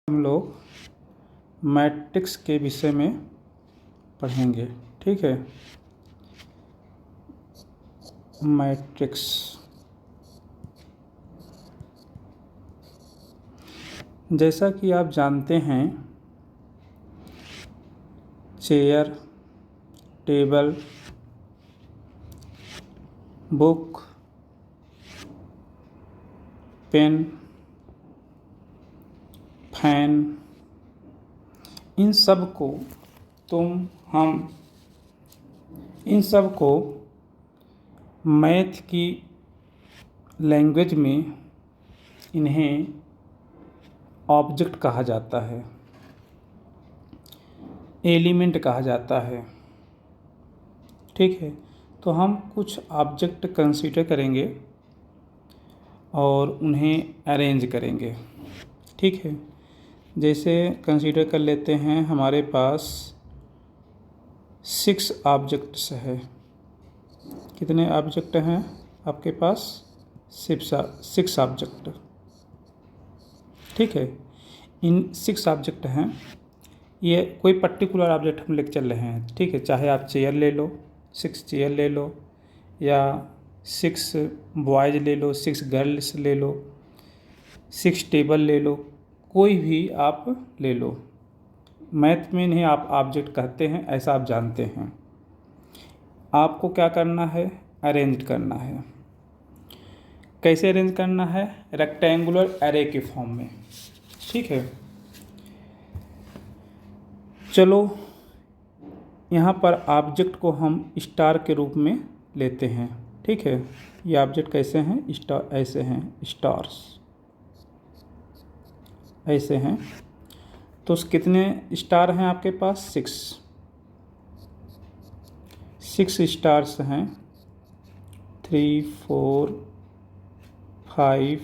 हम लोग मैट्रिक्स के विषय में पढ़ेंगे। ठीक है, मैट्रिक्स। जैसा कि आप जानते हैं, chair, table, book, pen, fan, इन सब को इन सब को मैथ की लैंग्वेज में इन्हें ऑब्जेक्ट कहा जाता है, एलिमेंट कहा जाता है। ठीक है, तो हम कुछ ऑब्जेक्ट कंसीडर करेंगे और उन्हें अरेंज करेंगे। ठीक है, जैसे कंसीडर कर लेते हैं, हमारे पास 6 ऑब्जेक्ट्स है। कितने ऑब्जेक्ट हैं आपके पास? 6 ऑब्जेक्ट। ठीक है, इन 6 ऑब्जेक्ट हैं। ये कोई पर्टिकुलर ऑब्जेक्ट हम लेकर चल रहे हैं। ठीक है, चाहे आप चेयर ले लो, 6 चेयर ले लो, या 6 बॉयज़ ले लो, 6 गर्ल्स ले लो, 6 टेबल ले लो, कोई भी आप ले लो। मैथ में इन्हें आप ऑब्जेक्ट कहते हैं, ऐसा आप जानते हैं। आपको क्या करना है? अरेंज करना है। कैसे अरेंज करना है? रेक्टेंगुलर एरे के फॉर्म में। ठीक है, चलो यहाँ पर ऑब्जेक्ट को हम स्टार के रूप में लेते हैं। ठीक है, ये ऑब्जेक्ट कैसे हैं? स्टार, ऐसे हैं, स्टार्स ऐसे हैं। तो कितने स्टार हैं आपके पास? 6 स्टार्स हैं। 3 4 5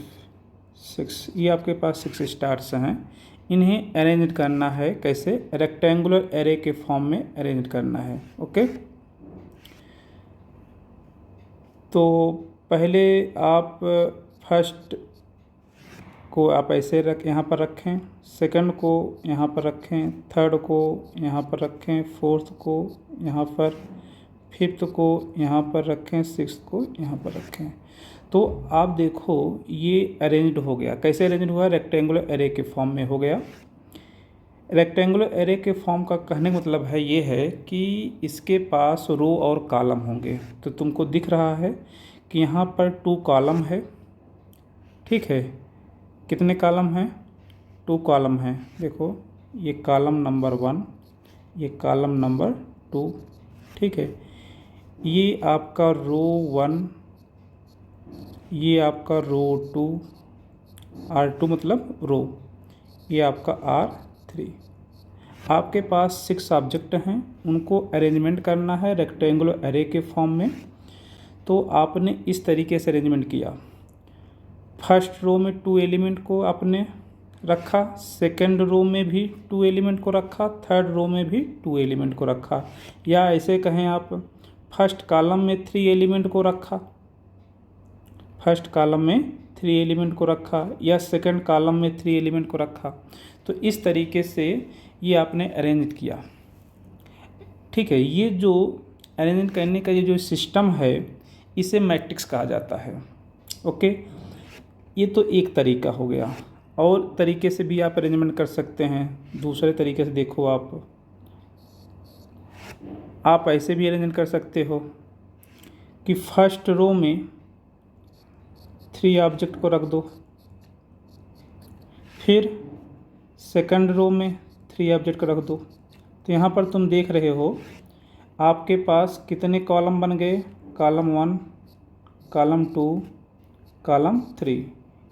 6, ये आपके पास 6 स्टार्स हैं। इन्हें अरेंज करना है। कैसे? रेक्टेंगुलर एरे के फॉर्म में अरेंज करना है। ओके, तो पहले आप फर्स्ट को आप ऐसे यहाँ पर रखें, सेकंड को यहाँ पर रखें, थर्ड को यहाँ पर रखें, फोर्थ को यहाँ पर, फिफ्थ को यहाँ पर रखें, सिक्स्थ को यहाँ पर रखें। तो आप देखो ये अरेंज्ड हो गया। कैसे अरेंज्ड हुआ? रेक्टेंगुलर एरे के फॉर्म में हो गया। रेक्टेंगुलर एरे के फॉर्म का कहने का मतलब है ये है कि इसके पास रो और कॉलम होंगे। तो तुमको दिख रहा है कि यहाँ पर 2 कॉलम है। ठीक है, कितने कॉलम हैं? 2 कॉलम हैं। देखो, ये कॉलम नंबर 1, ये कॉलम नंबर 2। ठीक है, ये आपका रो 1, ये आपका रो 2, R2 मतलब रो, ये आपका R3। आपके पास 6 ऑब्जेक्ट हैं, उनको अरेंजमेंट करना है रेक्टेंगुलर एरे के फॉर्म में। तो आपने इस तरीके से अरेंजमेंट किया। फर्स्ट रो में 2 एलिमेंट को आपने रखा, सेकंड रो में भी 2 एलिमेंट को रखा, थर्ड रो में भी 2 एलिमेंट को रखा, या ऐसे कहें आप फर्स्ट कॉलम में 3 एलिमेंट को रखा, फर्स्ट कॉलम में 3 एलिमेंट को रखा, या सेकंड कॉलम में 3 एलिमेंट को रखा। तो इस तरीके से ये आपने अरेंज किया। ठीक है, ये जो अरेंज करने का ये जो सिस्टम है, इसे मैट्रिक्स कहा जाता है। ओके, ये तो एक तरीका हो गया। और तरीके से भी आप अरेंजमेंट कर सकते हैं। दूसरे तरीके से देखो, आप ऐसे भी अरेंजमेंट कर सकते हो कि फर्स्ट रो में 3 ऑब्जेक्ट को रख दो, फिर सेकंड रो में 3 ऑब्जेक्ट को रख दो। तो यहाँ पर तुम देख रहे हो आपके पास कितने कॉलम बन गए? Column 1, column 2, column 3।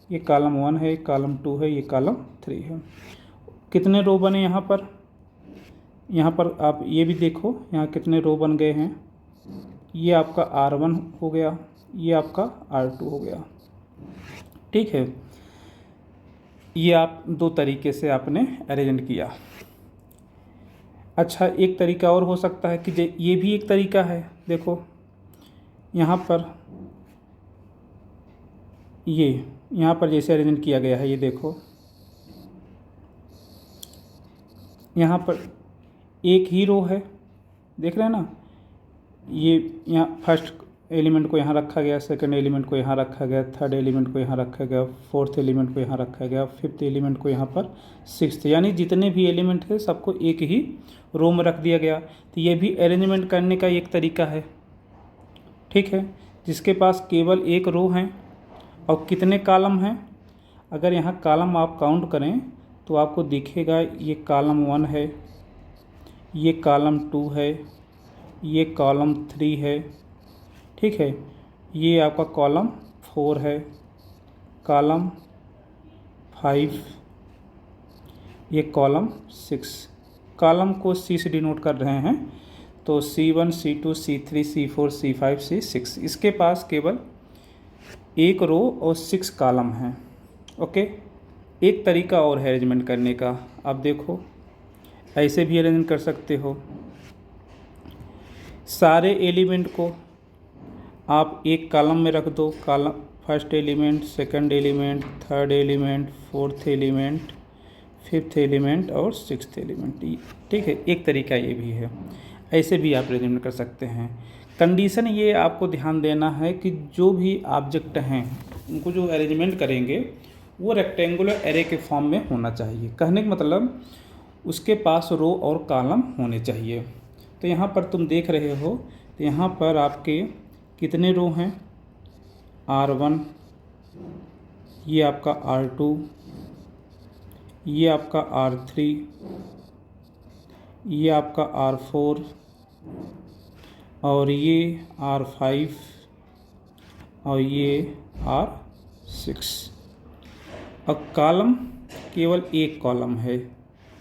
ये कॉलम 1 है, कॉलम 2 है, ये कॉलम 3 है। कितने रो बने यहाँ पर? यहाँ पर आप ये भी देखो, यहाँ कितने रो बन गए हैं। ये आपका R1 हो गया, ये आपका R2 हो गया। ठीक है, ये आप 2 तरीके से आपने अरेंज किया। अच्छा, एक तरीका और हो सकता है कि ये भी एक तरीका है। देखो यहाँ पर, ये यहाँ पर जैसे अरेंज किया गया है, ये देखो यहाँ पर एक ही रो है, देख रहे हैं ना, ये यहाँ फर्स्ट एलिमेंट को यहाँ रखा गया, सेकंड एलिमेंट को यहाँ रखा गया, थर्ड एलिमेंट को यहाँ रखा गया, फोर्थ एलिमेंट को यहाँ रखा गया, फिफ्थ एलिमेंट को यहाँ पर, सिक्स्थ, यानी जितने भी एलिमेंट है सबको एक ही रो में रख दिया गया। तो ये भी अरेंजमेंट करने का एक तरीका है, ठीक है। जिसके पास केवल एक रो है और कितने कॉलम हैं, अगर यहाँ कॉलम आप काउंट करें तो आपको दिखेगा ये कॉलम 1 है, ये कॉलम 2 है, ये कॉलम 3 है, ठीक है, ये आपका कॉलम 4 है, कॉलम 5, ये कॉलम 6। कॉलम को सी से डिनोट कर रहे हैं, तो C1, C2, C3, C4, C5, C6। इसके पास केवल एक रो और 6 कॉलम हैं। ओके, एक तरीका और है अरेंजमेंट करने का, आप देखो ऐसे भी अरेंज कर सकते हो। सारे एलिमेंट को आप एक कॉलम में रख दो, column first element, second element, third element, fourth element, fifth element और सिक्स्थ एलिमेंट, ठीक है। एक तरीका ये भी है, ऐसे भी आप अरेंजमेंट कर सकते हैं। कंडीशन ये आपको ध्यान देना है कि जो भी ऑब्जेक्ट हैं उनको जो अरेंजमेंट करेंगे वो रेक्टेंगुलर एरे के फॉर्म में होना चाहिए। कहने का मतलब उसके पास रो और कॉलम होने चाहिए। तो यहाँ पर तुम देख रहे हो, तो यहाँ पर आपके कितने रो हैं, R1, ये आपका R2, ये आपका R3, ये आपका R4 और ये R5 और ये R6। अब कॉलम केवल एक कॉलम है,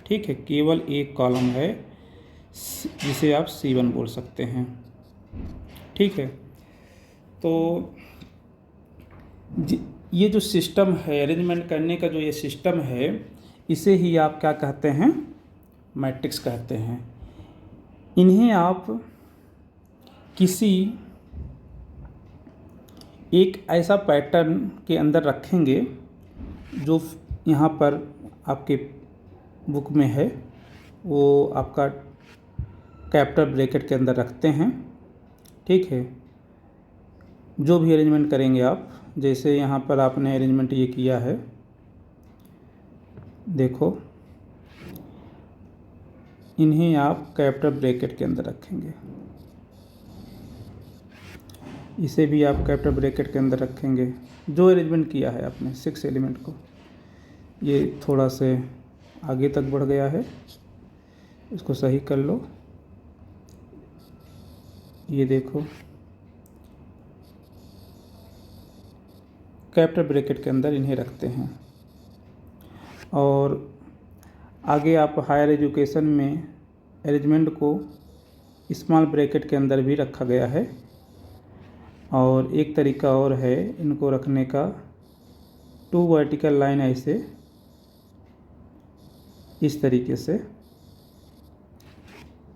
ठीक है, केवल एक कॉलम है जिसे आप C1 बोल सकते हैं, ठीक है। तो ये जो सिस्टम है अरेंजमेंट करने का, जो ये सिस्टम है, इसे ही आप क्या कहते हैं, मैट्रिक्स कहते हैं। इन्हें आप किसी एक ऐसा पैटर्न के अंदर रखेंगे जो यहाँ पर आपके बुक में है, वो आपका कैपिटल ब्रैकेट के अंदर रखते हैं, ठीक है। जो भी अरेंजमेंट करेंगे आप, जैसे यहाँ पर आपने अरेंजमेंट ये किया है, देखो इन्हें आप कैपिटल ब्रैकेट के अंदर रखेंगे, इसे भी आप कैपिटल ब्रैकेट के अंदर रखेंगे। जो अरेंजमेंट किया है आपने 6 एलिमेंट को, ये थोड़ा से आगे तक बढ़ गया है, इसको सही कर लो। ये देखो कैपिटल ब्रैकेट के अंदर इन्हें रखते हैं। और आगे आप हायर एजुकेशन में अरेंजमेंट को स्मॉल ब्रैकेट के अंदर भी रखा गया है। और एक तरीका और है इनको रखने का, 2 वर्टिकल लाइन ऐसे इस तरीके से,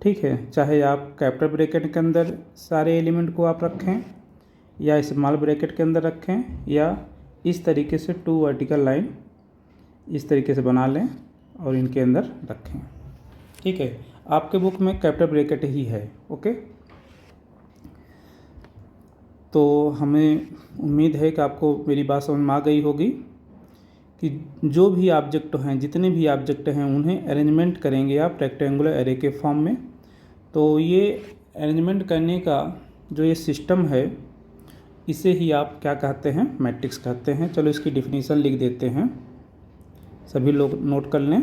ठीक है। चाहे आप कैपिटल ब्रैकेट के अंदर सारे एलिमेंट को आप रखें या स्मॉल ब्रैकेट के अंदर रखें, या इस तरीके से 2 वर्टिकल लाइन इस तरीके से बना लें और इनके अंदर रखें, ठीक है। आपके बुक में कैपिटल ब्रैकेट ही है, ओके। तो हमें उम्मीद है कि आपको मेरी बात समझ में आ गई होगी कि जो भी ऑब्जेक्ट हैं, जितने भी ऑब्जेक्ट हैं, उन्हें अरेंजमेंट करेंगे आप रेक्टेंगुलर एरे के फॉर्म में। तो ये अरेंजमेंट करने का जो ये सिस्टम है, इसे ही आप क्या कहते हैं, मैट्रिक्स कहते हैं। चलो इसकी डिफिनीशन लिख देते हैं, सभी लोग नोट कर लें,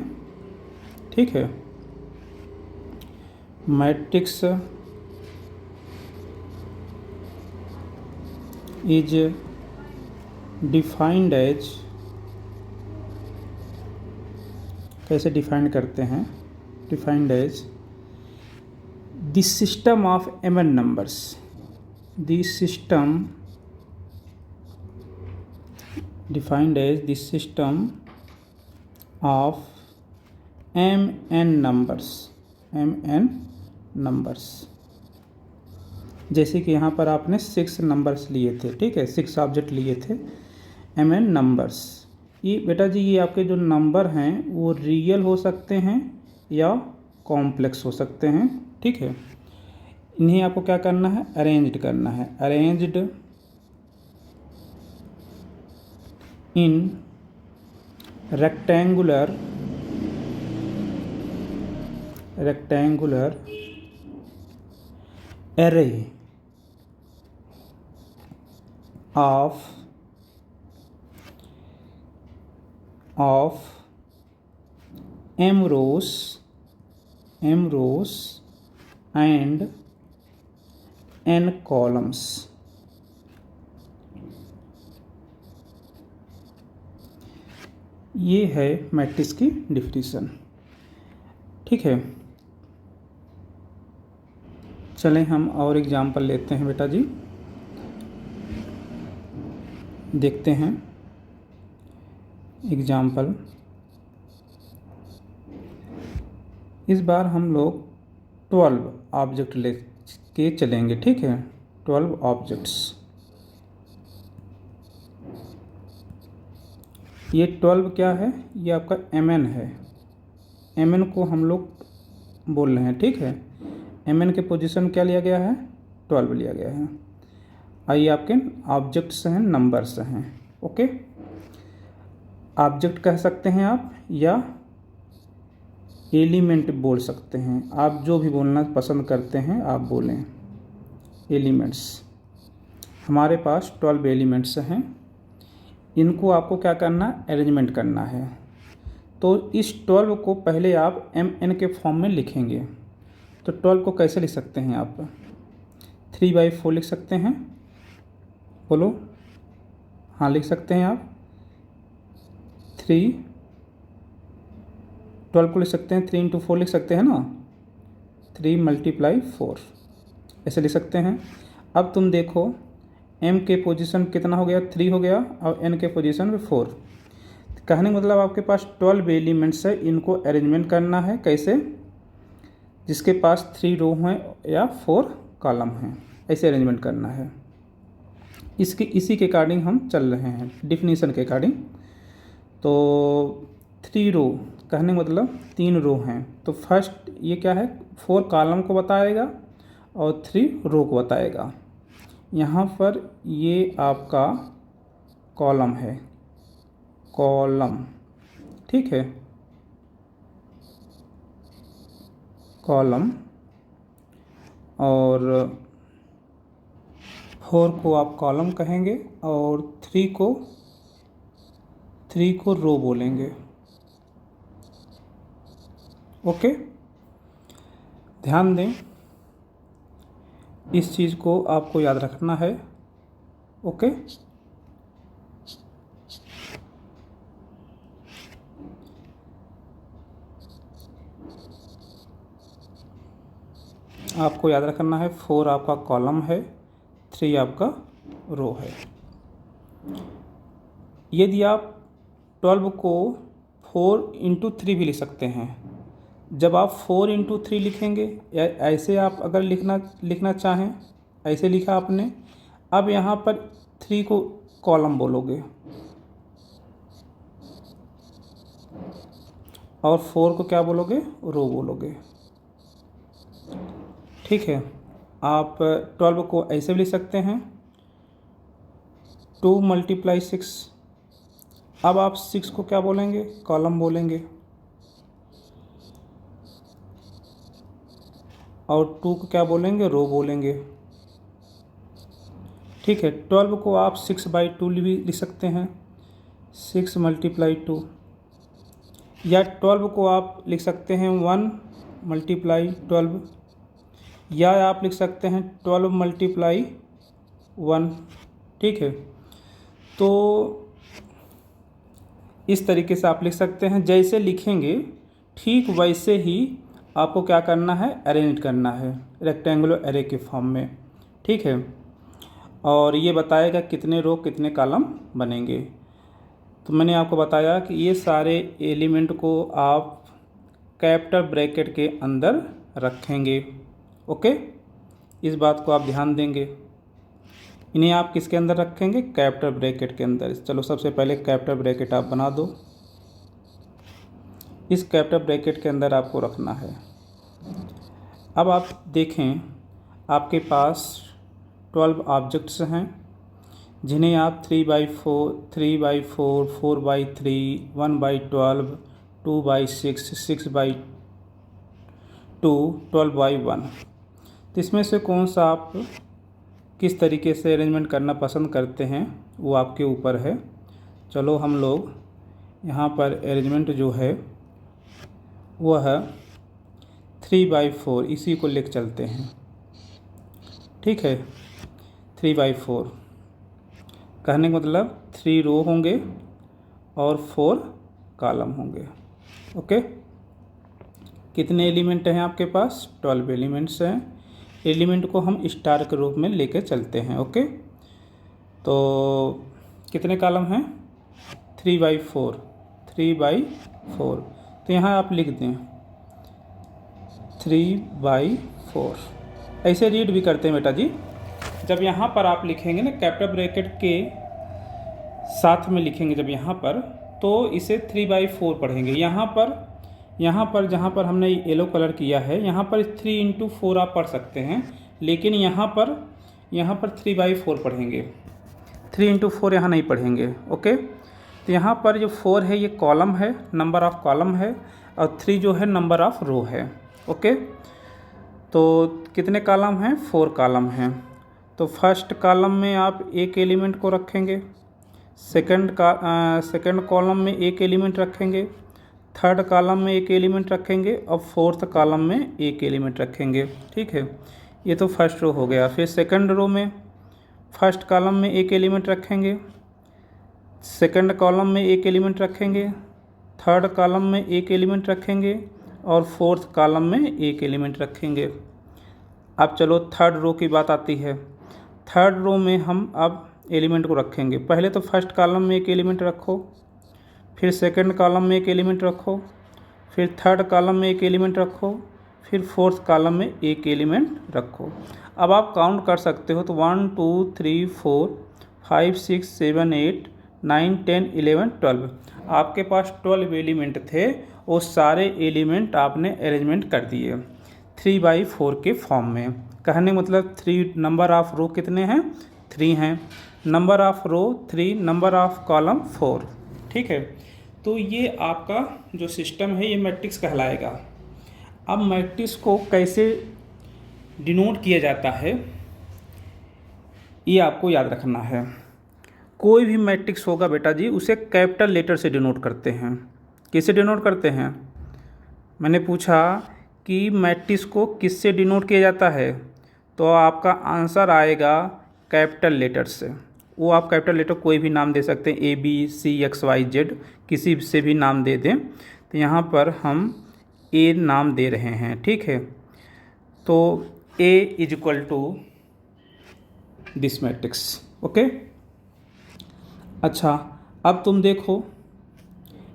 ठीक है। मैट्रिक्स इज डिफाइंड एज, कैसे डिफाइन करते हैं, defined as the system of even numbers, the system defined as the system of mn numbers. जैसे कि यहाँ पर आपने 6 नंबर्स लिए थे, ठीक है, 6 ऑब्जेक्ट लिए थे, mn नंबर्स। ये बेटा जी, ये आपके जो नंबर हैं वो रियल हो सकते हैं या कॉम्प्लेक्स हो सकते हैं। ठीक है, इन्हें आपको क्या करना है, अरेंज्ड करना है। Arranged in rectangular array of m rows and n columns। ये है मैट्रिक्स की डिफिनीशन। ठीक है, चलें हम और एग्जाम्पल लेते हैं बेटा जी, देखते हैं एग्जाम्पल। इस बार हम लोग 12 ऑब्जेक्ट ले के चलेंगे। ठीक है, 12 ऑब्जेक्ट्स। ये 12 क्या है, ये आपका mn है। mn को हम लोग बोल रहे हैं। ठीक है, mn के पोजीशन क्या लिया गया है, 12 लिया गया है। आइए आपके ऑब्जेक्ट्स हैं, नंबर्स हैं। ओके, ऑब्जेक्ट कह सकते हैं आप या एलिमेंट बोल सकते हैं, आप जो भी बोलना पसंद करते हैं आप बोलें। एलिमेंट्स, हमारे पास 12 एलिमेंट्स हैं। इनको आपको क्या करना, अरेंजमेंट करना है। तो इस 12 को पहले आप mn के फॉर्म में लिखेंगे। तो 12 को कैसे लिख सकते हैं आप, 3/4 लिख सकते हैं। बोलो, हाँ लिख सकते हैं आप। 12 को लिख सकते हैं, 3 × 4 लिख सकते हैं ना, 3 × 4 ऐसे लिख सकते हैं। अब तुम देखो m के पोजीशन कितना हो गया, 3 हो गया, और n के पोजीशन में 4। कहने का मतलब आपके पास 12 एलिमेंट्स है, इनको अरेंजमेंट करना है। कैसे, जिसके पास 3 रो हैं या 4 कॉलम हैं, ऐसे अरेंजमेंट करना है। इसी के अकॉर्डिंग हम चल रहे हैं, डिफिनीशन के अकॉर्डिंग। तो 3 रो कहने का मतलब 3 रो हैं। तो फर्स्ट ये क्या है, 4 कॉलम को बताएगा और 3 रो को बताएगा। यहाँ पर ये आपका कॉलम है, कॉलम। ठीक है, कॉलम, और 4 को आप कॉलम कहेंगे और 3 को रो बोलेंगे। ओके, ध्यान दें, इस चीज़ को आपको याद रखना है। ओके, आपको याद रखना है 4 आपका कॉलम है, 3 आपका रो है। यदि आप 12 को 4 × 3 भी लिख सकते हैं। जब आप 4 × 3 लिखेंगे या ऐसे आप अगर लिखना चाहें, ऐसे लिखा आपने। अब यहाँ पर 3 को कॉलम बोलोगे और 4 को क्या बोलोगे, रो बोलोगे। ठीक है, आप 12 को ऐसे भी लिख सकते हैं, 2 × 6। अब आप 6 को क्या बोलेंगे, कॉलम बोलेंगे, और 2 को क्या बोलेंगे, रो बोलेंगे। ठीक है, 12 को आप 6/2 भी लिख सकते हैं, 6 × 2। या 12 को आप लिख सकते हैं 1 × 12, या आप लिख सकते हैं 12 × 1। ठीक है, तो इस तरीके से आप लिख सकते हैं। जैसे लिखेंगे ठीक वैसे ही आपको क्या करना है, अरेंज करना है रेक्टेंगुलर एरे के फॉर्म में। ठीक है, और ये बताएगा कितने रो कितने कॉलम बनेंगे। तो मैंने आपको बताया कि ये सारे एलिमेंट को आप कैपिटल ब्रैकेट के अंदर रखेंगे। ओके, इस बात को आप ध्यान देंगे। इन्हें आप किसके अंदर रखेंगे, कैपिटल ब्रैकेट के अंदर। चलो सबसे पहले कैपिटल ब्रैकेट आप बना दो। इस कैपिटल ब्रैकेट के अंदर आपको रखना है। अब आप देखें, आपके पास 12 ऑब्जेक्ट्स हैं जिन्हें आप 3/4, 3/4, 4/3, 1/12, 2/6, 6/2, 12/1। तो इसमें से कौन सा आप किस तरीके से अरेंजमेंट करना पसंद करते हैं वो आपके ऊपर है। चलो हम लोग यहाँ पर अरेंजमेंट जो है वह है 3/4, इसी को लेकर चलते हैं। ठीक है, 3/4 कहने का मतलब 3 रो होंगे और 4 कॉलम होंगे। ओके, कितने एलिमेंट हैं आपके पास? 12 एलिमेंट्स हैं। एलिमेंट को हम स्टार के रूप में लेकर चलते हैं। ओके, तो कितने कॉलम हैं? 3/4, 3/4। तो यहाँ आप लिख दें 3/4। ऐसे रीड भी करते हैं बेटा जी। जब यहाँ पर आप लिखेंगे ना कैपिटल ब्रैकेट के साथ में लिखेंगे जब यहाँ पर, तो इसे 3/4 पढ़ेंगे। यहाँ पर जहाँ पर हमने येलो कलर किया है यहाँ पर 3/4 आप पढ़ सकते हैं, लेकिन यहाँ पर 3/4 पढ़ेंगे। 3/4 यहाँ नहीं पढ़ेंगे। ओके, तो यहाँ पर जो 4 है ये कॉलम है, नंबर ऑफ कॉलम है, और 3 जो है नंबर ऑफ रो है। ओके, तो कितने कॉलम हैं? 4 कॉलम हैं। तो फर्स्ट कॉलम में आप एक एलिमेंट को रखेंगे, सेकंड कॉलम में एक एलिमेंट रखेंगे, थर्ड कॉलम में एक एलिमेंट रखेंगे, और फोर्थ कॉलम में एक एलिमेंट रखेंगे। ठीक है, ये तो फर्स्ट रो हो गया। फिर सेकंड रो में फर्स्ट कॉलम में एक एलिमेंट रखेंगे, सेकंड कॉलम में एक एलिमेंट रखेंगे, थर्ड कॉलम में एक एलिमेंट रखेंगे, और फोर्थ कॉलम में एक एलिमेंट रखेंगे। अब चलो थर्ड रो की बात आती है। थर्ड रो में हम अब एलिमेंट को रखेंगे। पहले तो फर्स्ट कॉलम में एक एलिमेंट रखो, फिर सेकंड कॉलम में एक एलिमेंट रखो, फिर थर्ड कॉलम में एक एलिमेंट रखो, फिर फोर्थ कॉलम में एक एलिमेंट रखो। अब आप काउंट कर सकते हो, तो 1 2 3 4 5 6 7 8 9 10 11 12 आपके पास 12 एलिमेंट थे। वो सारे एलिमेंट आपने अरेंजमेंट कर दिए 3/4 के फॉर्म में। कहने मतलब 3 नंबर ऑफ रो कितने हैं? 3 हैं। Number of row 3, number of column 4। ठीक है, तो ये आपका जो सिस्टम है ये मैट्रिक्स कहलाएगा। अब मैट्रिक्स को कैसे डिनोट किया जाता है ये आपको याद रखना है। कोई भी मैट्रिक्स होगा बेटा जी उसे कैपिटल लेटर से डिनोट करते हैं। किससे डिनोट करते हैं? मैंने पूछा कि मैट्रिक्स को किससे डिनोट किया जाता है, तो आपका आंसर आएगा कैपिटल लेटर से। वो आप कैपिटल लेटर कोई भी नाम दे सकते हैं, ABCXYZ, किसी से भी नाम दे दें। तो यहाँ पर हम A नाम दे रहे हैं। ठीक है, तो A = दिस मैट्रिक्स। ओके, अच्छा अब तुम देखो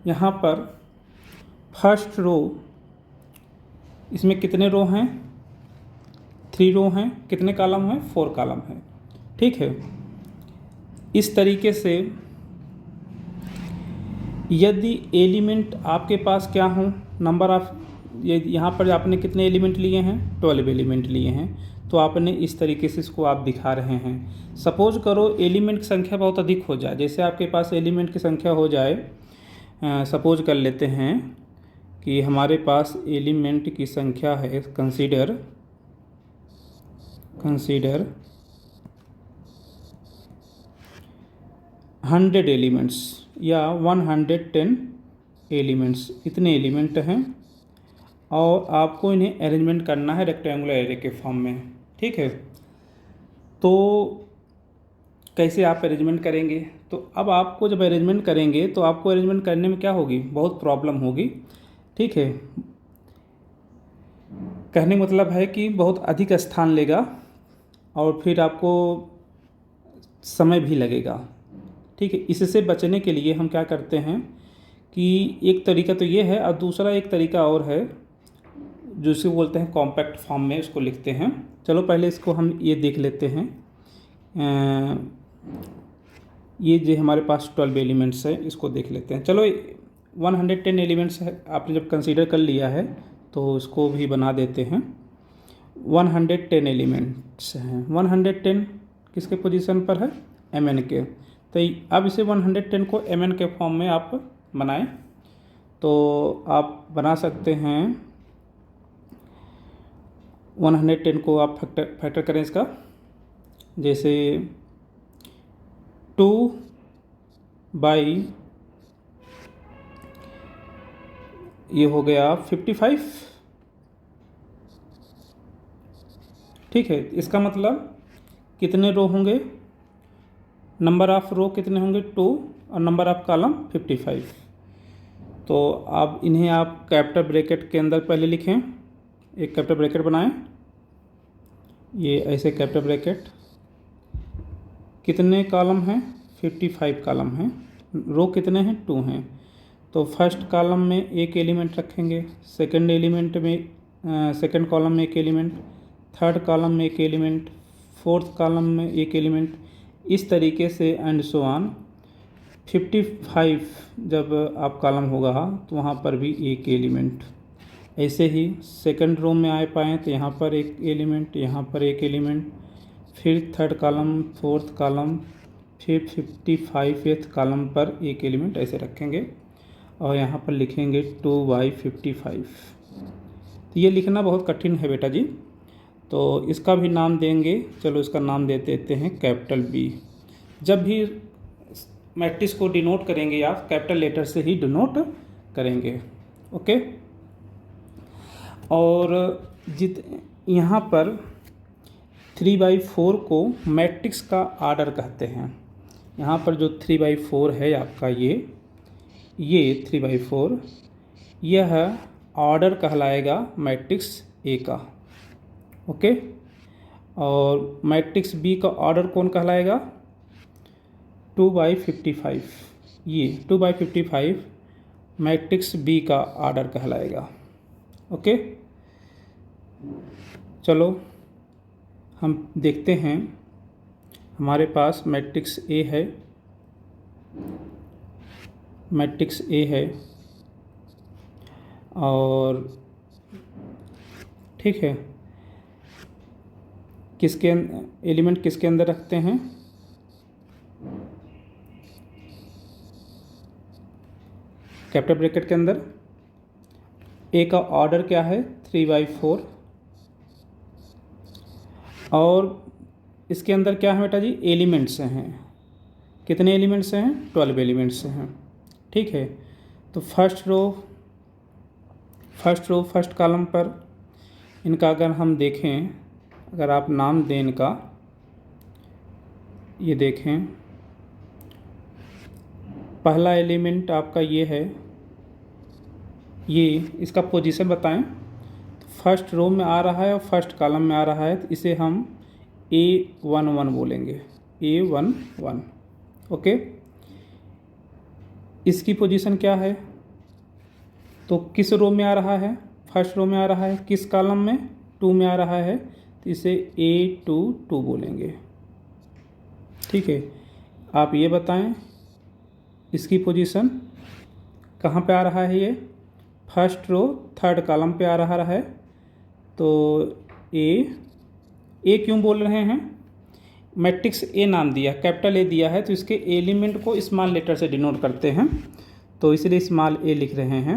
यहाँ पर फर्स्ट रो, इसमें कितने रो हैं? 3 रो हैं। कितने कॉलम हैं? 4 कॉलम हैं। ठीक है, इस तरीके से यदि एलिमेंट आपके पास क्या हों, नंबर ऑफ, ये यहाँ पर आपने कितने एलिमेंट लिए हैं? 12 एलिमेंट लिए हैं। तो आपने इस तरीके से इसको आप दिखा रहे हैं। सपोज करो एलिमेंट की संख्या बहुत अधिक हो जाए, जैसे आपके पास एलिमेंट की संख्या हो जाए, सपोज कर लेते हैं कि हमारे पास एलिमेंट की संख्या है, कंसीडर 100 एलिमेंट्स या 110 एलिमेंट्स, इतने एलिमेंट हैं और आपको इन्हें अरेंजमेंट करना है रेक्टेंगुलर एरे के फॉर्म में। ठीक है, तो कैसे आप अरेंजमेंट करेंगे? तो अब आपको जब अरेंजमेंट करेंगे तो आपको अरेंजमेंट करने में क्या होगी? बहुत प्रॉब्लम होगी। ठीक है, कहने का मतलब है कि बहुत अधिक स्थान लेगा और फिर आपको समय भी लगेगा। ठीक है, इससे बचने के लिए हम क्या करते हैं कि एक तरीका तो ये है और दूसरा एक तरीका और है जो इसे बोलते हैं कॉम्पैक्ट फॉर्म में इसको लिखते हैं। चलो पहले इसको हम ये देख लेते हैं। ये जो हमारे पास 12 एलिमेंट्स है इसको देख लेते हैं। चलो 110 एलिमेंट्स है, आपने जब कंसीडर कर लिया है तो इसको भी बना देते हैं। 110 एलिमेंट्स हैं, 110 किसके पोजीशन पर है, mn के। तो अब इसे 110 को mn के फॉर्म में आप बनाएं, तो आप बना सकते हैं। 110 को आप फैक्टर करें इसका, जैसे 2 बाई ये हो गया 55, ठीक है। इसका मतलब कितने रो होंगे, नंबर ऑफ रो कितने होंगे 2 और नंबर ऑफ कॉलम 55। तो अब इन्हें आप कैपिटल ब्रैकेट के अंदर पहले लिखें, एक कैपिटल ब्रैकेट बनाएं, ये ऐसे कैपिटल ब्रैकेट। कितने कॉलम हैं, 55 कॉलम हैं। रो कितने हैं, 2 हैं। तो फर्स्ट कॉलम में एक एलिमेंट रखेंगे, सेकंड एलिमेंट में सेकंड कॉलम में एक एलिमेंट, थर्ड कॉलम में एक एलिमेंट, फोर्थ कॉलम में एक एलिमेंट, इस तरीके से एंड सो ऑन। 55 जब आप कॉलम होगा तो वहाँ पर भी एक एलिमेंट। ऐसे ही सेकंड रो में आए पाएँ तो यहाँ पर एक एलिमेंट, यहाँ पर एक एलिमेंट, फिर थर्ड कॉलम, फोर्थ कॉलम, फिर 55th कॉलम पर एक एलिमेंट ऐसे रखेंगे और यहाँ पर लिखेंगे 2/55। तो ये लिखना बहुत कठिन है बेटा जी, तो इसका भी नाम देंगे। चलो इसका नाम दे देते हैं कैपिटल बी। जब भी मैट्रिक्स को डिनोट करेंगे आप कैपिटल लेटर से ही डिनोट करेंगे, ओके। और यहाँ पर 3/4 को मैट्रिक्स का आर्डर कहते हैं। यहाँ पर जो 3/4 है आपका ये 3/4 यह ऑर्डर कहलाएगा मैट्रिक्स ए का, ओके। और मैट्रिक्स बी का ऑर्डर कौन कहलाएगा, 2/55। ये 2/55 मैट्रिक्स बी का ऑर्डर कहलाएगा, ओके। चलो हम देखते हैं, हमारे पास मैट्रिक्स ए है, मैट्रिक्स ए है और ठीक है, किसके एलिमेंट किसके अंदर रखते हैं, कैपिटल ब्रैकेट के अंदर। ए का ऑर्डर क्या है, 3/4 और इसके अंदर क्या है बेटा जी, एलिमेंट्स हैं। कितने एलिमेंट्स हैं, 12 एलिमेंट्स हैं, ठीक है। तो फर्स्ट फर्स्ट कॉलम पर इनका अगर हम देखें, अगर आप नाम दें इनका, ये देखें पहला एलिमेंट आपका ये है, ये इसका पोजीशन बताएं। तो फर्स्ट रो में आ रहा है और फर्स्ट कॉलम में आ रहा है, तो इसे हम A11 बोलेंगे, A11, ओके। इसकी पोजीशन क्या है, तो किस रो में आ रहा है, फर्स्ट रो में आ रहा है, किस कॉलम में, 2 में आ रहा है, तो इसे A22 बोलेंगे, ठीक है। आप ये बताएं इसकी पोजीशन कहाँ पे आ रहा है, ये फर्स्ट रो थर्ड कॉलम पे आ रहा है। तो ए क्यों बोल रहे हैं, मैट्रिक्स ए नाम दिया, कैपिटल ए दिया है, तो इसके एलिमेंट को स्मॉल लेटर से डिनोट करते हैं, तो इसलिए स्मॉल ए लिख रहे हैं।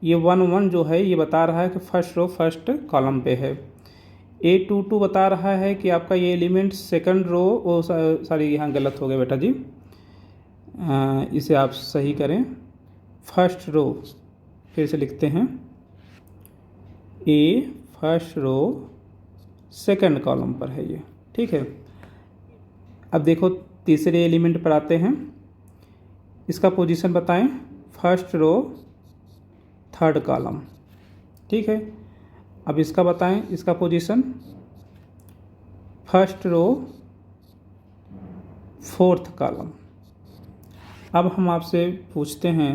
ये 1 जो है ये बता रहा है कि फर्स्ट रो फर्स्ट कॉलम पे है। A22 बता रहा है कि आपका ये एलिमेंट सेकंड रो, सॉरी यहाँ गलत हो गया बेटा जी, इसे आप सही करें। फर्स्ट रो फिर से लिखते हैं, ए फर्स्ट रो सेकंड कॉलम पर है ये, ठीक है। अब देखो तीसरे एलिमेंट पर आते हैं, इसका पोजीशन बताएं, फर्स्ट रो थर्ड कॉलम, ठीक है। अब इसका बताएं, इसका position first row fourth column. अब हम आपसे पूछते हैं,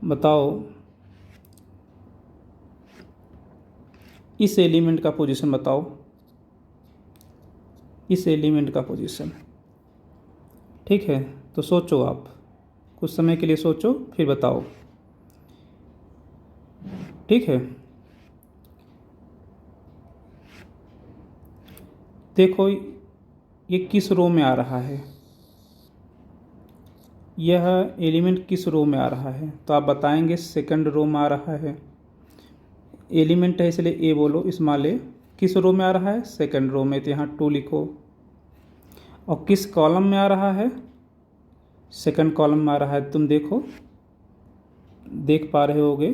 बताओ इस एलिमेंट का पोजीशन बताओ, इस एलिमेंट का पोजीशन, ठीक है। तो सोचो आप कुछ समय के लिए सोचो फिर बताओ, ठीक है। देखो ये किस रो में आ रहा है, यह एलिमेंट किस रो में आ रहा है, तो आप बताएंगे सेकंड रो में आ रहा है। एलिमेंट है इसलिए ए बोलो, स्मॉल ए। किस रो में आ रहा है, सेकंड रो में, तो यहाँ 2 लिखो। और किस कॉलम में आ रहा है, सेकंड कॉलम में आ रहा है। तुम देखो, देख पा रहे होगे,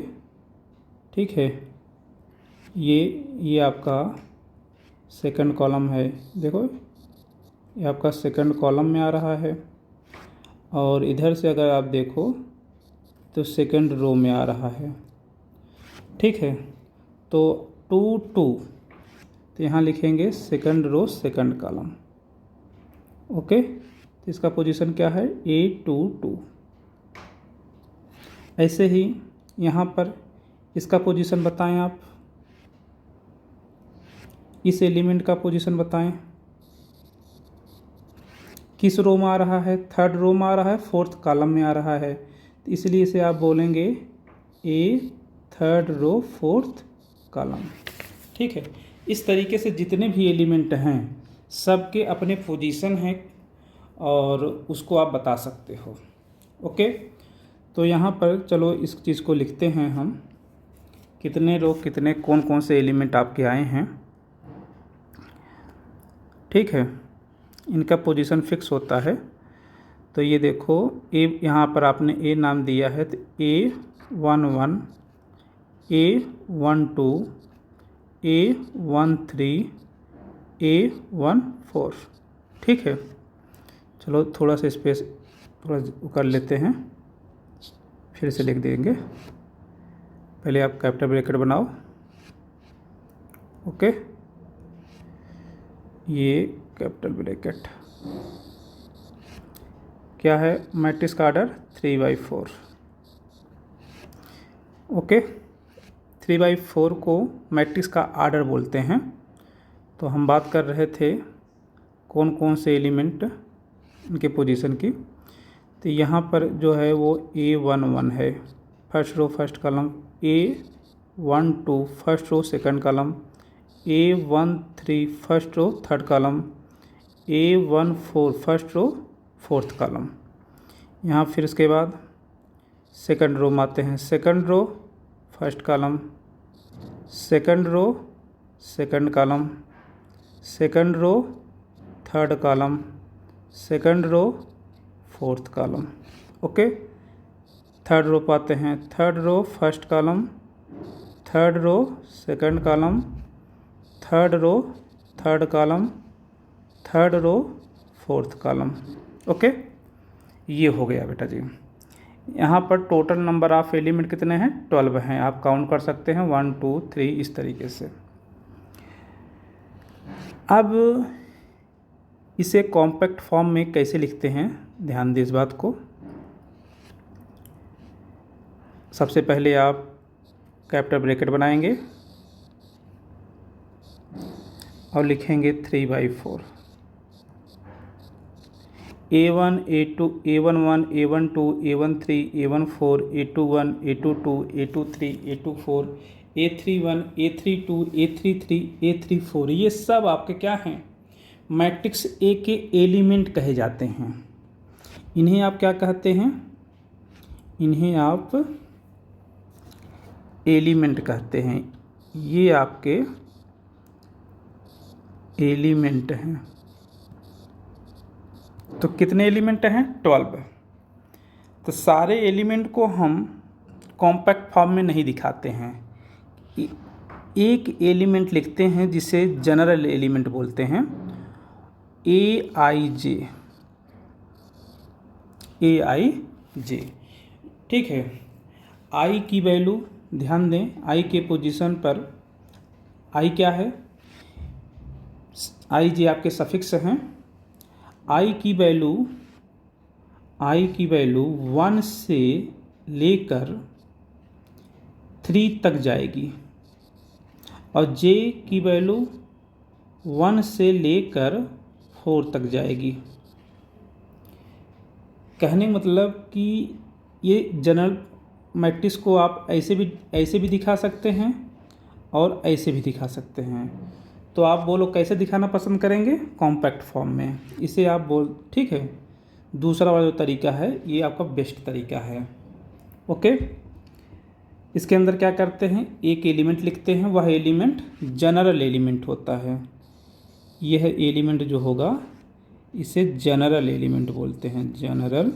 ठीक है। ये आपका सेकंड कॉलम है, देखो ये आपका सेकंड कॉलम में आ रहा है। और इधर से अगर आप देखो तो सेकंड रो में आ रहा है, ठीक है। तो 2 2, तो यहाँ लिखेंगे second row second column, okay. तो इसका पोजीशन क्या है, A2 2। ऐसे ही यहाँ पर इसका पोजीशन बताएं आप, इस एलिमेंट का पोजीशन बताएं। किस रो में आ रहा है, थर्ड रो में आ रहा है, फोर्थ कॉलम में आ रहा है, तो इसलिए इसे आप बोलेंगे ए थर्ड रो फोर्थ कॉलम, ठीक है। इस तरीके से जितने भी एलिमेंट हैं सबके अपने पोजीशन हैं और उसको आप बता सकते हो, ओके। तो यहाँ पर चलो इस चीज़ को लिखते हैं हम, कितने रो कितने कौन कौन से एलिमेंट आपके आए हैं, ठीक है। इनका पोजीशन फिक्स होता है। तो ये देखो ए, यहाँ पर आपने ए नाम दिया है, तो A11, A12, A13, A14, ठीक है। चलो थोड़ा सा स्पेस थोड़ा कर लेते हैं, फिर से लिख देंगे। पहले आप कैपिटल ब्रैकेट बनाओ, ओके। ये कैपिटल ब्रैकेट क्या है, मैट्रिक्स का आर्डर 3/4, ओके। 3/4 को मैट्रिक्स का आर्डर बोलते हैं। तो हम बात कर रहे थे कौन कौन से एलिमेंट इनके पोजीशन की। तो यहाँ पर जो है वो A11 है, first row first column, A12 first row second column, A13 first row third column, A14 first row fourth column. यहाँ फिर उसके बाद सेकंड रो में आते हैं, second row first column, second row second column, second row third column, second row fourth column, okay. Third row पाते हैं, third row first column, third row second column, third row third column, third row fourth column, okay. ये हो गया बेटा जी। यहाँ पर total number of element कितने हैं, 12 हैं। आप काउंट कर सकते हैं 1 2 3 इस तरीके से। अब इसे कॉम्पैक्ट फॉर्म में कैसे लिखते हैं, ध्यान दें इस बात को। सबसे पहले आप कैपिटल ब्रैकेट बनाएंगे और लिखेंगे 3/4। A1 A2 A11 A12 A13 A14 A21 A22 A23 A24 A31 A32 A33 A34, ये सब आपके क्या हैं, मैट्रिक्स ए के एलिमेंट कहे जाते हैं। इन्हें आप क्या कहते हैं, इन्हें आप एलिमेंट कहते हैं। ये आपके एलिमेंट हैं। तो कितने एलिमेंट हैं, 12। तो सारे एलिमेंट को हम कॉम्पैक्ट फॉर्म में नहीं दिखाते हैं, एक एलिमेंट लिखते हैं जिसे जनरल एलिमेंट बोलते हैं, AIJ, ठीक है। आई की वैल्यू ध्यान दें, आई के पोजीशन पर आई क्या है, IJ आपके सफिक्स हैं। आई की वैल्यू 1 से लेकर 3 तक जाएगी और J की वैल्यू 1 से लेकर 4 तक जाएगी। कहने का मतलब कि ये जनरल मैट्रिक्स को आप ऐसे भी दिखा सकते हैं और ऐसे भी दिखा सकते हैं। तो आप वो लोग कैसे दिखाना पसंद करेंगे? कॉम्पैक्ट फॉर्म में। इसे आप ठीक है, दूसरा वाला जो तरीका है ये आपका बेस्ट तरीका है। ओके, इसके अंदर क्या करते हैं, एक एलिमेंट लिखते हैं, वह एलिमेंट जनरल एलिमेंट होता है। यह एलिमेंट जो होगा इसे जनरल एलिमेंट बोलते हैं, जनरल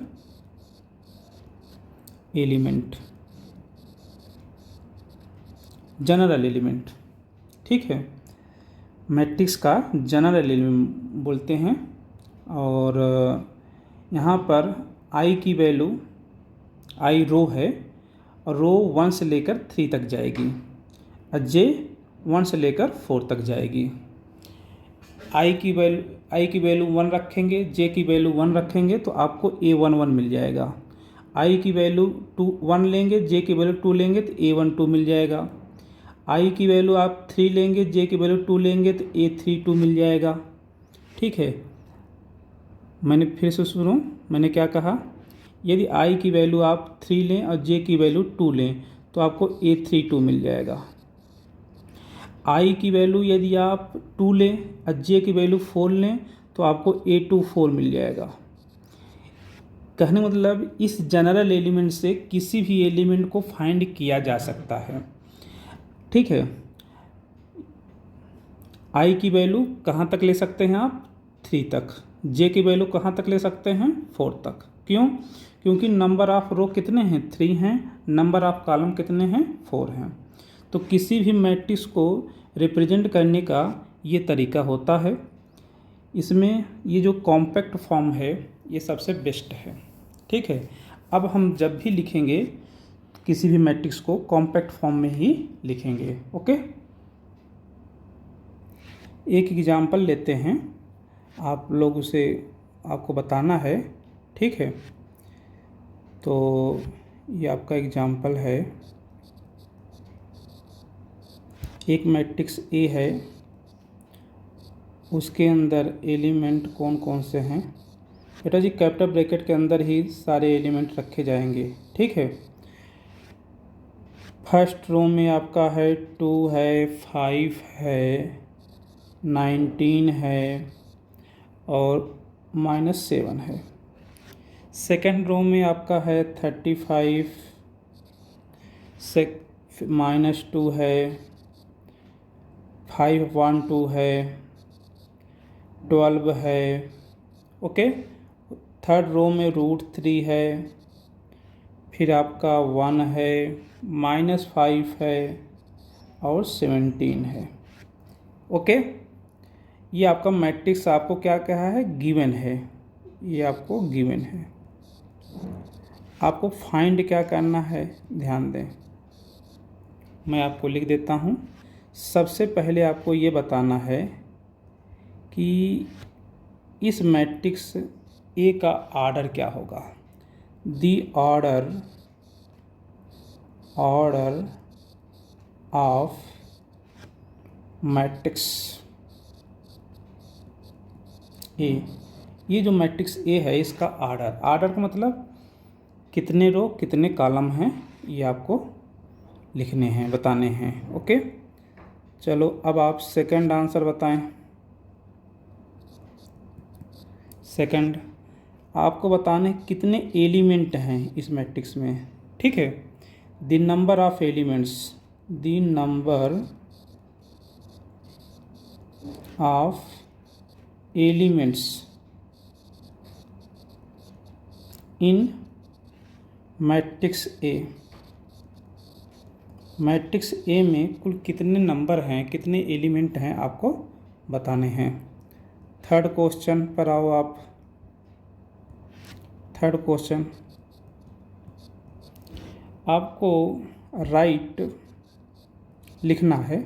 एलिमेंट, जनरल एलिमेंट। ठीक है, मैट्रिक्स का जनरल एलिमेंट बोलते हैं। और यहाँ पर आई की वैल्यू, आई रो है और रो 1 से लेकर 3 तक जाएगी और जे 1 से लेकर 4 तक जाएगी। आई की वैल्यू 1 रखेंगे, जे की वैल्यू 1 रखेंगे तो आपको A11 मिल जाएगा। आई की वैल्यू 1 लेंगे, जे की वैल्यू 2 लेंगे तो A12 मिल जाएगा। आई की वैल्यू आप 3 लेंगे, जे की वैल्यू 2 लेंगे तो A32 मिल जाएगा। ठीक है, मैंने फिर से सुनो, मैंने क्या कहा, यदि आई की वैल्यू आप 3 लें और जे की वैल्यू 2 लें तो आपको A32 मिल जाएगा। आई की वैल्यू यदि आप 2 लें और जे की वैल्यू 4 लें तो आपको A24 मिल जाएगा। कहने मतलब इस जनरल एलिमेंट से किसी भी एलिमेंट को फाइंड किया जा सकता है। ठीक है, आई की वैल्यू कहाँ तक ले सकते हैं आप? 3 तक। जे की वैल्यू कहाँ तक ले सकते हैं? 4 तक। क्यों? क्योंकि नंबर ऑफ रो कितने हैं? 3 हैं। नंबर ऑफ कॉलम कितने हैं? 4 हैं। तो किसी भी मैट्रिक्स को रिप्रेजेंट करने का ये तरीका होता है। इसमें ये जो कॉम्पैक्ट फॉर्म है ये सबसे बेस्ट है। ठीक है, अब हम जब भी लिखेंगे किसी भी मैट्रिक्स को कॉम्पैक्ट फॉर्म में ही लिखेंगे। ओके, एक एग्जाम्पल लेते हैं, आप लोग उसे आपको बताना है। ठीक है, तो ये आपका एग्जाम्पल है। एक मैट्रिक्स ए है, उसके अंदर एलिमेंट कौन कौन से हैं? बेटा जी कैपिटल ब्रैकेट के अंदर ही सारे एलिमेंट रखे जाएंगे। ठीक है, फर्स्ट रो में आपका है 2 है, 5 है, 19 है और -7 है। सेकेंड रो में आपका है 35 से -2 है, 512 है, 12 है। ओके, थर्ड रो में √3 है, फिर आपका 1 है, -5 है और 17 है। ओके, ये आपका मैट्रिक्स आपको क्या कहा है? गिवन है। ये आपको गिवन है। आपको फाइंड क्या करना है? ध्यान दें, मैं आपको लिख देता हूँ। सबसे पहले आपको ये बताना है कि इस मैट्रिक्स ए का ऑर्डर क्या होगा। दी ऑर्डर ऑफ मैट्रिक्स ए, ये जो मैट्रिक्स ए है इसका ऑर्डर का मतलब कितने रो कितने कॉलम हैं ये आपको लिखने हैं, बताने हैं। ओके, चलो अब आप सेकंड आंसर बताएं। सेकंड आपको बताने कितने एलिमेंट हैं इस मैट्रिक्स में। ठीक है, the number of elements, the number of elements in matrix A. Matrix A में कुल कितने नंबर हैं, कितने एलिमेंट हैं आपको बताने हैं। थर्ड क्वेश्चन पर आओ आप। थर्ड क्वेश्चन आपको राइट लिखना है,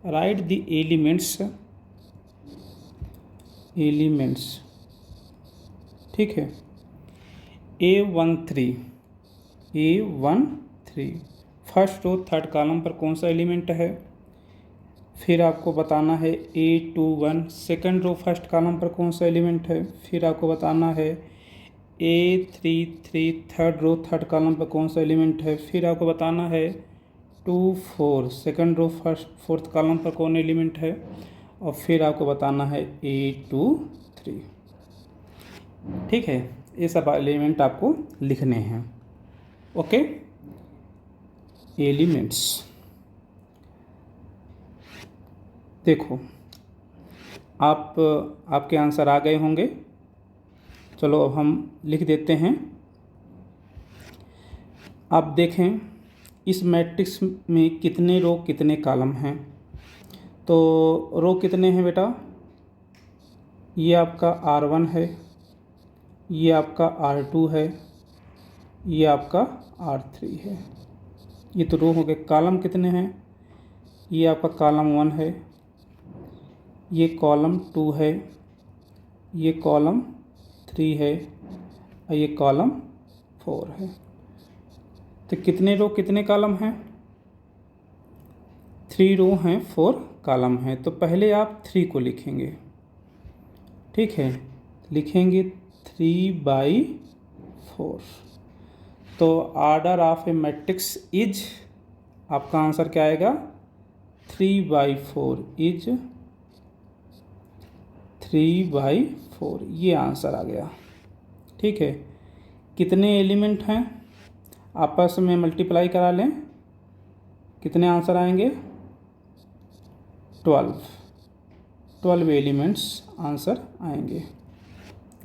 राइट द एलिमेंट्स। ठीक है, A13 first row third column पर कौन सा एलिमेंट है। फिर आपको बताना है A21 second row first column पर कौन सा एलिमेंट है। फिर आपको बताना है A33 third row third column पर कौन सा एलिमेंट है। फिर आपको बताना है 2 4 सेकंड रो फोर्थ कॉलम पर कौन एलिमेंट है, और फिर आपको बताना है A23। ठीक है, ये सब एलिमेंट आपको लिखने हैं। ओके, एलिमेंट्स देखो आपके आंसर आ गए होंगे। चलो अब हम लिख देते हैं। आप देखें इस मैट्रिक्स में कितने रो कितने कॉलम हैं। तो रो कितने हैं बेटा, ये आपका R1 है, ये आपका R2 है, ये आपका R3 है। ये तो रो हो गए। कॉलम कितने हैं, ये आपका कॉलम 1 है, ये कॉलम 2 है, ये कॉलम 3 है, और ये कॉलम 4 है। तो कितने रो कितने कॉलम हैं, 3 रो हैं 4 कॉलम हैं। तो पहले आप 3 को लिखेंगे। ठीक है, लिखेंगे 3/4। तो order of A matrix is, आपका आंसर क्या आएगा, 3/4 इज 3/4, ये आंसर आ गया। ठीक है, कितने एलिमेंट हैं आपस में मल्टीप्लाई करा लें, कितने आंसर आएंगे, 12 एलिमेंट्स आंसर आएंगे।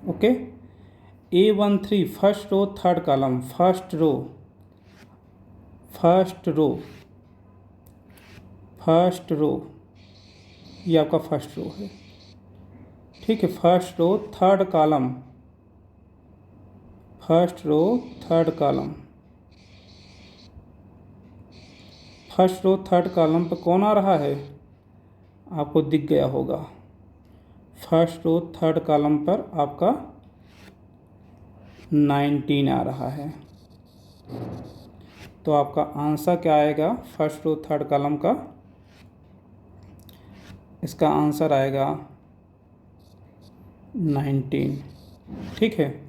Okay, A13 first row third column, first row ये आपका फर्स्ट रो है। ठीक है, first row third column, first row third column, first row third column पर कौन आ रहा है, आपको दिख गया होगा। फर्स्ट रो थर्ड कॉलम पर आपका 19 आ रहा है। तो आपका आंसर क्या आएगा फर्स्ट रो थर्ड कॉलम का, इसका आंसर आएगा 19। ठीक है,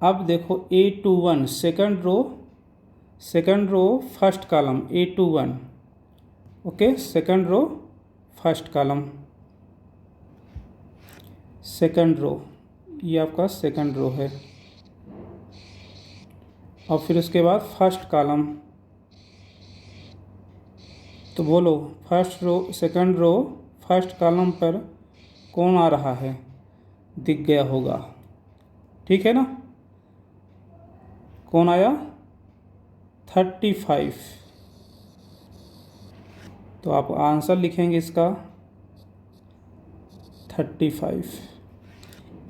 अब देखो A21 second row first column A21। Okay, second row first column, second row, ये आपका सेकंड रो है। और फिर उसके बाद फर्स्ट कॉलम, तो बोलो first row second row first column पर कौन आ रहा है, दिख गया होगा। ठीक है ना, कौन आया, 35। तो आप आंसर लिखेंगे इसका 35।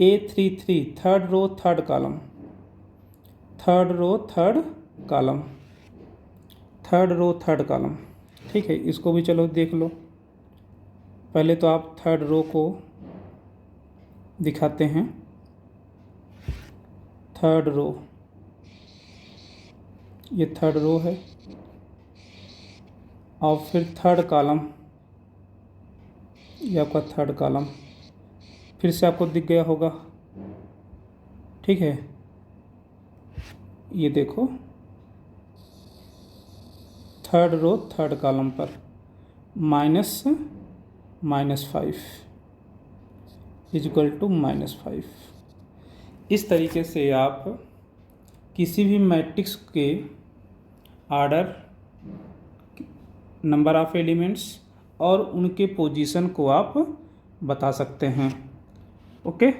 A33 third row third column, third row third column, third row third column. ठीक है, इसको भी चलो देख लो। पहले तो आप थर्ड रो को दिखाते हैं। थर्ड रो, ये थर्ड रो है, और फिर थर्ड कॉलम, ये आपका थर्ड कॉलम, फिर से आपको दिख गया होगा। ठीक है, ये देखो थर्ड रो थर्ड कॉलम पर -5 इक्वल टू -5। इस तरीके से आप किसी भी मैट्रिक्स के ऑर्डर, नंबर ऑफ एलिमेंट्स और उनके पोजीशन को आप बता सकते हैं। ओके।